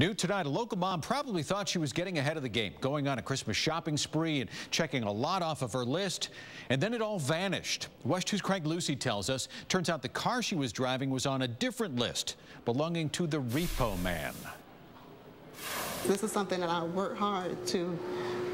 New tonight, a local mom probably thought she was getting ahead of the game, going on a Christmas shopping spree and checking a lot off of her list. And then it all vanished. West 2's Lucie tells us, turns out the car she was driving was on a different list, belonging to the repo man. This is something that I work hard to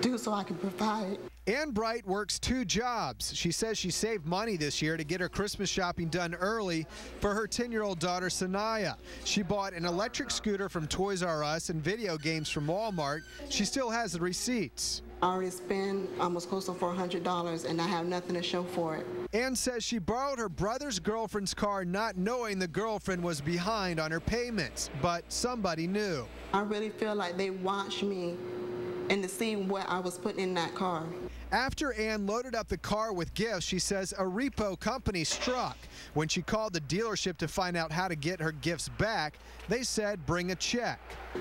do so I can provide. Ann Bright works 2 jobs. She says she saved money this year to get her Christmas shopping done early for her 10-year-old daughter, Sanaya. She bought an electric scooter from Toys R Us and video games from Walmart. She still has the receipts. I already spent almost close to $400 and I have nothing to show for it. Ann says she borrowed her brother's girlfriend's car not knowing the girlfriend was behind on her payments, but somebody knew. I really feel like they watched me and to see what I was putting in that car. After Ann loaded up the car with gifts, she says a repo company struck. When she called the dealership to find out how to get her gifts back, they said bring a check.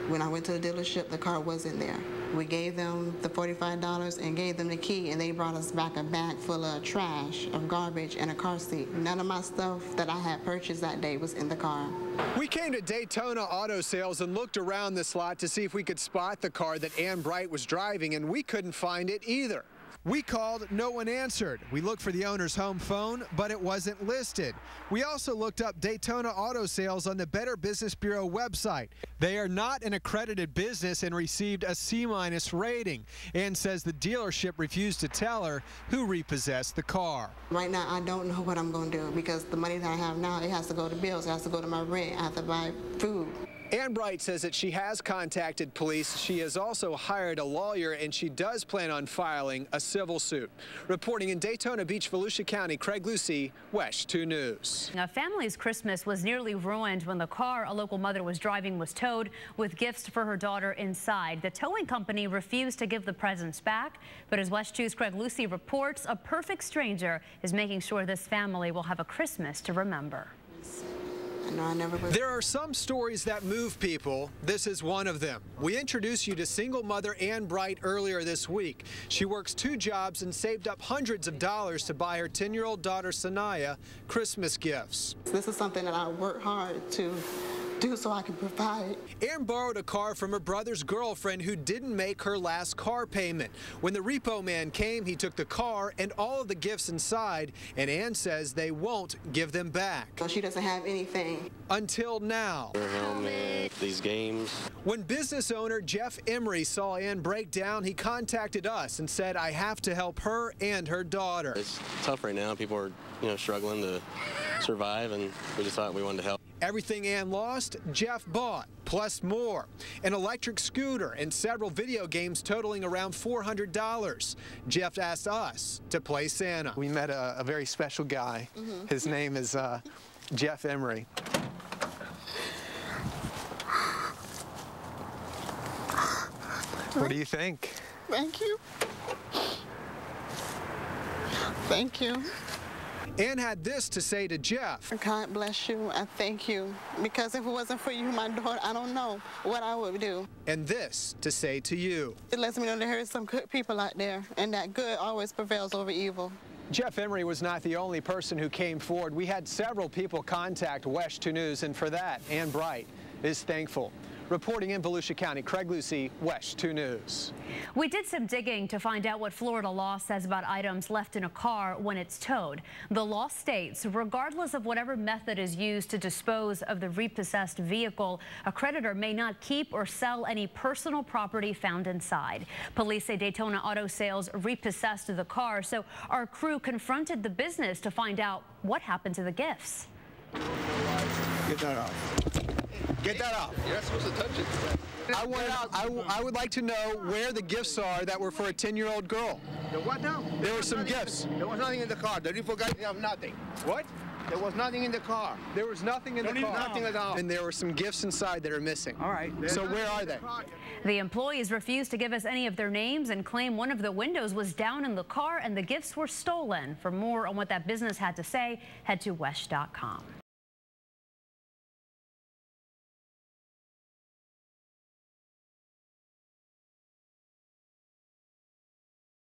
When I went to the dealership, the car wasn't there. We gave them the $45 and gave them the key, and they brought us back a bag full of trash, of garbage, and a car seat. None of my stuff that I had purchased that day was in the car. We came to Daytona Auto Sales and looked around this lot to see if we could spot the car that Ann Bright was driving, and we couldn't find it either. We called, no one answered. We looked for the owner's home phone, but it wasn't listed. We also looked up Daytona Auto Sales on the Better Business Bureau website. They are not an accredited business and received a C- rating. Ann says the dealership refused to tell her who repossessed the car. Right now, I don't know what I'm going to do because the money that I have now, it has to go to bills, it has to go to my rent, I have to buy food. Ann Bright says that she has contacted police. She has also hired a lawyer, and she does plan on filing a civil suit. Reporting in Daytona Beach, Volusia County, Lucie, West 2 News. A family's Christmas was nearly ruined when the car a local mother was driving was towed with gifts for her daughter inside. The towing company refused to give the presents back, but as West 2's Lucie reports, a perfect stranger is making sure this family will have a Christmas to remember. There are some stories that move people. This is one of them. We introduced you to single mother Ann Bright earlier this week. She works 2 jobs and saved up hundreds of dollars to buy her 10-year-old daughter Sanaya Christmas gifts. This is something that I work hard to do so I can provide. Ann borrowed a car from her brother's girlfriend who didn't make her last car payment. When the repo man came, he took the car and all of the gifts inside, and Ann says they won't give them back. So she doesn't have anything. Until now. Her helmet, these games. When business owner Jeff Emery saw Ann break down, he contacted us and said, I have to help her and her daughter. It's tough right now. People are, struggling to survive, and we just thought we wanted to help. Everything Ann lost, Jeff bought, plus more. An electric scooter and several video games totaling around $400. Jeff asked us to play Santa. We met a very special guy. His name is Jeff Emery. What do you think? Thank you. Thank you. Ann had this to say to Jeff. God bless you. I thank you. Because if it wasn't for you, my daughter, I don't know what I would do. And this to say to you. It lets me know there are some good people out there, and that good always prevails over evil. Jeff Emery was not the only person who came forward. We had several people contact West 2 News, and for that, Ann Bright is thankful. Reporting in Volusia County, Lucie, West 2 News. We did some digging to find out what Florida law says about items left in a car when it's towed. The law states, regardless of whatever method is used to dispose of the repossessed vehicle, a creditor may not keep or sell any personal property found inside. Police say Daytona Auto Sales repossessed the car, so our crew confronted the business to find out what happened to the gifts. Get that off. Get that off. You're not supposed to touch it. I would like to know where the gifts are that were for a 10-year-old girl. The what now? There were some gifts. There was nothing in the car. The repo guy didn't have nothing. What? There was nothing in the car. There was nothing in the car. Nothing at all. And there were some gifts inside that are missing. All right. So where are they? The employees refused to give us any of their names and claim one of the windows was down in the car and the gifts were stolen. For more on what that business had to say, head to wesh.com.